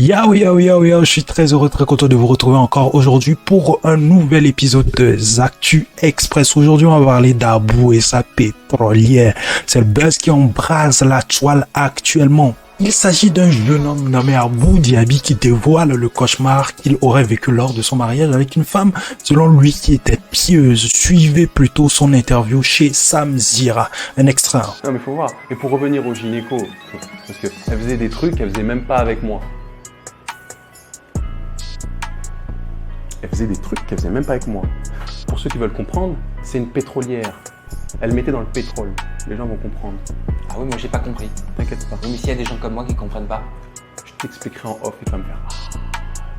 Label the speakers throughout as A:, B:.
A: Yo yo yo yo, je suis très heureux, très content de vous retrouver encore aujourd'hui pour un nouvel épisode de Actu Express. Aujourd'hui, on va parler d'Abou et sa pétrolière. C'est le buzz qui embrase la toile actuellement. Il s'agit d'un jeune homme nommé Abou Diaby qui dévoile le cauchemar qu'il aurait vécu lors de son mariage avec une femme, selon lui, qui était pieuse. Suivez plutôt son interview chez Sam Zira. Un extrait.
B: Non mais faut voir. Et pour revenir au gynéco, parce qu'elle faisait des trucs qu'elle faisait même pas avec moi. Elle faisait des trucs qu'elle faisait même pas avec moi. Pour ceux qui veulent comprendre, c'est une pétrolière. Elle mettait dans le pétrole. Les gens vont comprendre.
C: Ah oui, moi j'ai pas compris.
B: T'inquiète pas.
C: Oui, mais s'il y a des gens comme moi qui comprennent pas.
B: Je t'expliquerai en off et tu vas me faire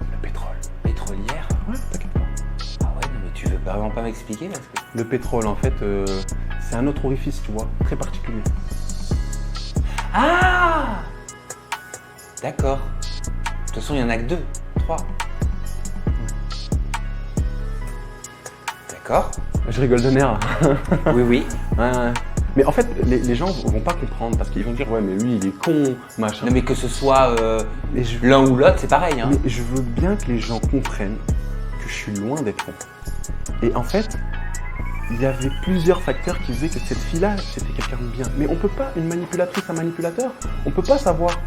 B: le pétrole.
C: Pétrolière?
B: Ouais, t'inquiète pas.
C: Ah ouais, non, mais tu veux vraiment pas m'expliquer parce que...
B: Le pétrole, en fait, c'est un autre orifice, tu vois, très particulier.
C: Ah! D'accord. De toute façon, il y en a que 2, 3. D'accord.
B: Je rigole de nerfs.
C: Oui, oui.
B: Ouais. Mais en fait, les gens vont pas comprendre parce qu'ils vont dire ouais mais lui il est con, machin.
C: Non mais que ce soit
B: Mais
C: l'un ou l'autre, c'est pareil. Hein.
B: Mais je veux bien que les gens comprennent que je suis loin d'être con. Et en fait, il y avait plusieurs facteurs qui faisaient que cette fille-là, c'était quelqu'un de bien. Mais on peut pas, une manipulatrice, un manipulateur, on peut pas savoir.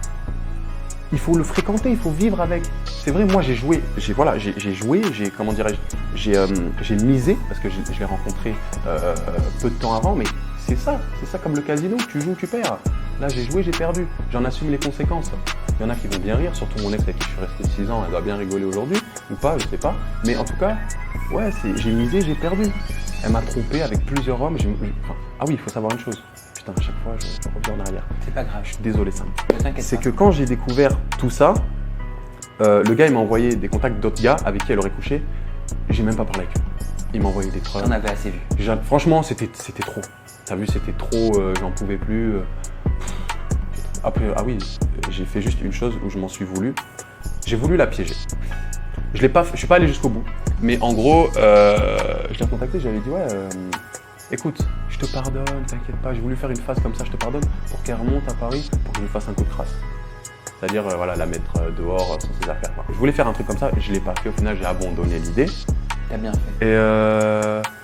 B: Il faut le fréquenter, il faut vivre avec. C'est vrai, moi j'ai joué, comment dirais-je, j'ai misé, parce que je l'ai rencontré peu de temps avant, mais c'est ça comme le casino, tu joues, tu perds. Là j'ai joué, j'ai perdu, j'en assume les conséquences. Il y en a qui vont bien rire, surtout mon ex avec qui je suis resté 6 ans, elle doit bien rigoler aujourd'hui, ou pas, je sais pas. Mais en tout cas, ouais, j'ai misé, j'ai perdu. Elle m'a trompé avec plusieurs hommes. Ah oui, il faut savoir une chose. Putain, à chaque fois, je reviens en arrière.
C: C'est pas grave.
B: Je suis désolé, Sam.
C: Ne t'inquiète
B: C'est
C: pas.
B: que quand j'ai découvert tout ça, le gars, il m'a envoyé des contacts d'autres gars avec qui elle aurait couché. J'ai même pas parlé avec eux. Il m'a envoyé des preuves.
C: T'en avais assez vu.
B: Franchement, c'était trop. T'as vu, c'était trop, j'en pouvais plus. Après, ah oui, j'ai fait juste une chose où je m'en suis voulu. J'ai voulu la piéger. Je suis pas allé jusqu'au bout. Mais en gros, je l'ai contacté, j'avais dit ouais, écoute, je te pardonne, t'inquiète pas. J'ai voulu faire une phase comme ça, je te pardonne, pour qu'elle remonte à Paris, pour que je lui fasse un coup de crasse. C'est-à-dire, voilà, la mettre dehors sans ses affaires. Quoi. Je voulais faire un truc comme ça, je l'ai pas fait. Au final, j'ai abandonné l'idée.
C: T'as bien fait.
B: Et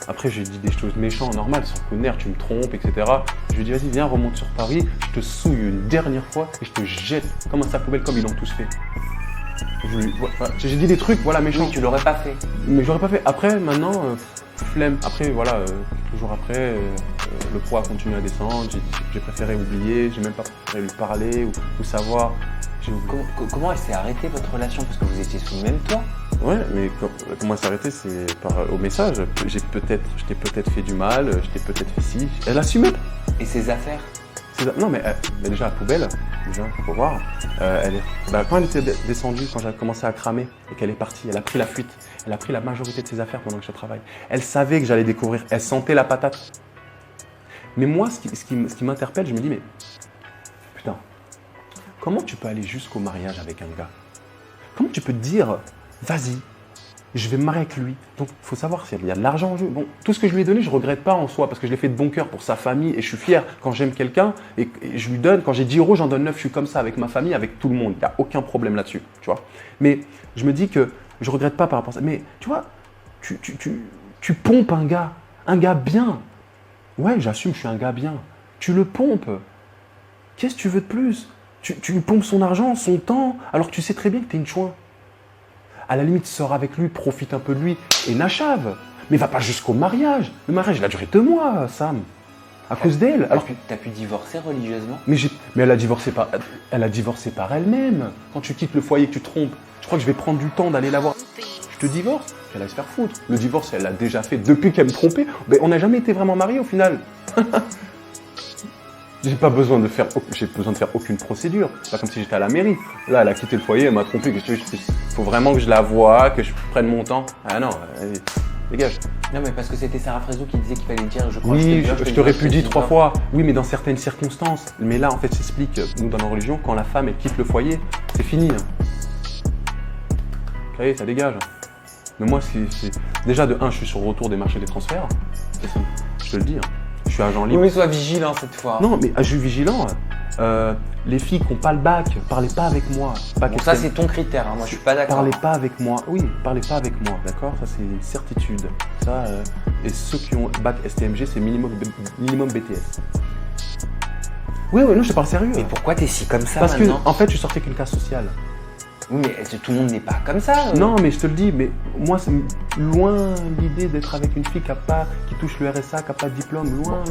B: après, j'ai dit des choses méchantes, normales, sans coup de nerf, tu me trompes, etc. Je lui ai dit, vas-y, viens, remonte sur Paris, je te souille une dernière fois et je te jette comme un sac poubelle, comme ils l'ont tous fait. J'ai dit des trucs, voilà, méchants.
C: Oui, tu l'aurais pas fait.
B: Mais j'aurais pas fait. Après, maintenant, flemme. Après, voilà, quelques jours après, le poids a continué à descendre. J'ai préféré oublier, j'ai même pas préféré lui parler ou savoir.
C: Comment elle s'est arrêtée votre relation? Parce que vous étiez sous le même toit.
B: Ouais, mais comment elle s'est arrêtée, c'est au message. Je t'ai peut-être fait du mal, je t'ai peut-être fait ci. Elle assumait.
C: Et ses affaires?
B: Non, mais déjà, la poubelle, déjà, faut voir. Quand elle était descendue, quand j'ai commencé à cramer et qu'elle est partie, elle a pris la fuite. Elle a pris la majorité de ses affaires pendant que je travaille. Elle savait que j'allais découvrir. Elle sentait la patate. Mais moi, ce qui m'interpelle, je me dis, mais putain, comment tu peux aller jusqu'au mariage avec un gars? Comment tu peux te dire, vas-y, je vais me marier avec lui. Donc, il faut savoir s'il y a de l'argent en jeu. Bon, tout ce que je lui ai donné, je ne regrette pas en soi parce que je l'ai fait de bon cœur pour sa famille et je suis fier quand j'aime quelqu'un et je lui donne, quand j'ai 10 euros, j'en donne 9. Je suis comme ça avec ma famille, avec tout le monde. Il n'y a aucun problème là-dessus, tu vois. Mais je me dis que je ne regrette pas par rapport à ça. Mais tu vois, tu pompes un gars bien. Ouais, j'assume, je suis un gars bien. Tu le pompes. Qu'est-ce que tu veux de plus? Tu lui pompes son argent, son temps, alors que tu sais très bien que tu es une chouin. À la limite, sors avec lui, profite un peu de lui et n'achave. Mais va pas jusqu'au mariage. Le mariage, il a duré 2 mois, Sam. À cause d'elle. Alors
C: T'as pu divorcer religieusement?
B: mais elle a divorcé par elle-même. Quand tu quittes le foyer, que tu te trompes, je crois que je vais prendre du temps d'aller la voir. Je te divorce, qu'elle aille se faire foutre. Le divorce, elle l'a déjà fait depuis qu'elle me trompait. Mais on n'a jamais été vraiment mariés au final. J'ai besoin de faire aucune procédure. C'est pas comme si j'étais à la mairie. Là, elle a quitté le foyer, elle m'a trompé. Il faut vraiment que je la voie, que je prenne mon temps. Ah non, allez, dégage.
C: Non, mais parce que c'était Sarah Frézou qui disait qu'il fallait dire, je crois.
B: Oui, je t'aurais pu dire 3 fois. Oui, mais dans certaines circonstances. Mais là, en fait, s'explique, nous, dans nos religions, quand la femme, elle quitte le foyer, c'est fini. Ok, ça dégage. Mais moi, déjà, de 1, je suis sur le retour des marchés des transferts. Je te le dis. Je suis agent libre.
C: Oui, mais sois vigilant cette fois.
B: Non, mais je suis vigilant. Les filles qui n'ont pas le bac, parlez pas avec moi. Bac
C: Bon, ça,
B: STM.
C: c'est ton critère, hein. Moi, je suis pas d'accord.
B: Parlez pas avec moi. Oui, parlez pas avec moi, d'accord? Ça, c'est une certitude. Ça, et ceux qui ont bac STMG, c'est minimum BTS. Oui, non, je te parle sérieux.
C: Mais pourquoi t'es si comme ça
B: Parce que,
C: maintenant?
B: en fait, je sortais qu'une classe sociale.
C: Oui, mais tout le monde n'est pas comme ça.
B: Non, mais je te le dis, mais moi, c'est loin l'idée d'être avec une fille qui touche le RSA, qui n'a pas de diplôme. Loin.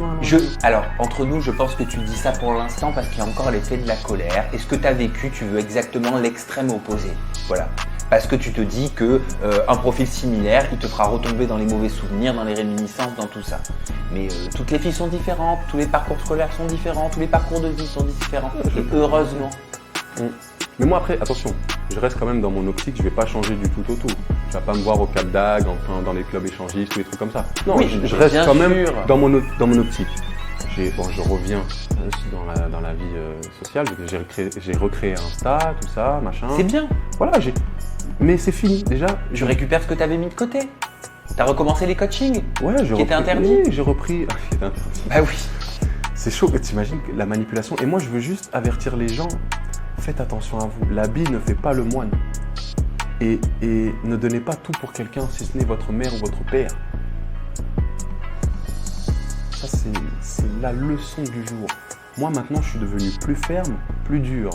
C: Alors, entre nous, je pense que tu dis ça pour l'instant parce qu'il y a encore l'effet de la colère. Et ce que tu as vécu, tu veux exactement l'extrême opposé. Voilà. Parce que tu te dis que un profil similaire, il te fera retomber dans les mauvais souvenirs, dans les réminiscences, dans tout ça. Mais toutes les filles sont différentes, tous les parcours scolaires sont différents, tous les parcours de vie sont différents. Et heureusement.
B: Mais moi, après, attention, je reste quand même dans mon optique, je vais pas changer du tout au tout. Tu vas pas me voir au Cap d'Agde, enfin, dans les clubs échangistes, tous les trucs comme ça. Non,
C: Oui,
B: je reste
C: bien
B: quand même
C: sûr.
B: dans mon optique. Je reviens dans la vie sociale, j'ai recréé Insta, tout ça, machin.
C: C'est bien.
B: Voilà, mais c'est fini, déjà.
C: Tu récupères ce que tu avais mis de côté. Tu as recommencé les coachings.
B: Ouais,
C: Qui était interdit.
B: Oui, j'ai repris. Qui était interdit.
C: Bah oui.
B: C'est chaud, t'imagines la manipulation. Et moi, je veux juste avertir les gens, faites attention à vous. L'habit ne fait pas le moine. Et ne donnez pas tout pour quelqu'un, si ce n'est votre mère ou votre père. Ça, c'est la leçon du jour. Moi, maintenant, je suis devenu plus ferme, plus dur.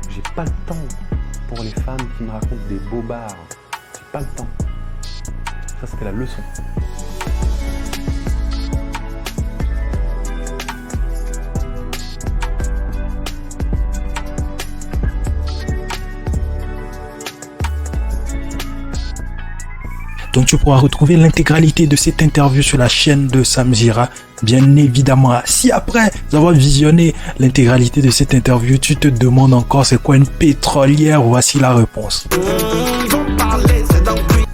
B: J'ai pas le temps pour les femmes qui me racontent des bobards. J'ai pas le temps. Ça, c'était la leçon.
A: Donc tu pourras retrouver l'intégralité de cette interview sur la chaîne de Sam Zira, bien évidemment. Si après avoir visionné l'intégralité de cette interview, tu te demandes encore c'est quoi une pétrolière, voici la réponse.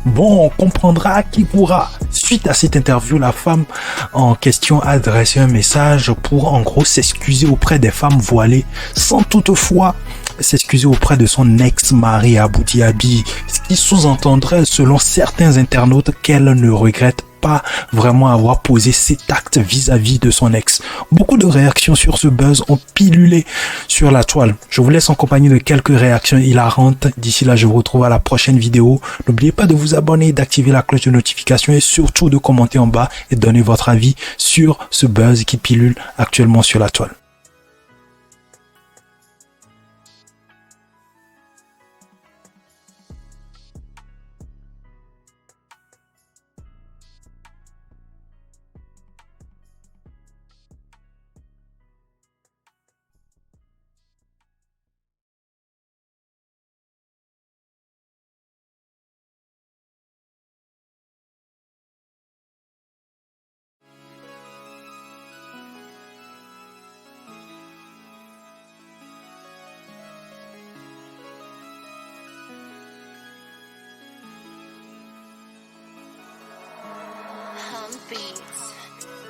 A: Bon, on comprendra qui pourra. Suite à cette interview, la femme en question a adressé un message pour en gros s'excuser auprès des femmes voilées, sans toutefois s'excuser auprès de son ex-mari Abu Dhabi, ce qui sous-entendrait selon certains internautes qu'elle ne regrette pas vraiment avoir posé cet acte vis-à-vis de son ex. Beaucoup de réactions sur ce buzz ont pilulé sur la toile. Je vous laisse en compagnie de quelques réactions hilarantes. D'ici là, je vous retrouve à la prochaine vidéo. N'oubliez pas de vous abonner, d'activer la cloche de notification et surtout de commenter en bas et de donner votre avis sur ce buzz qui pilule actuellement sur la toile.
D: Beats.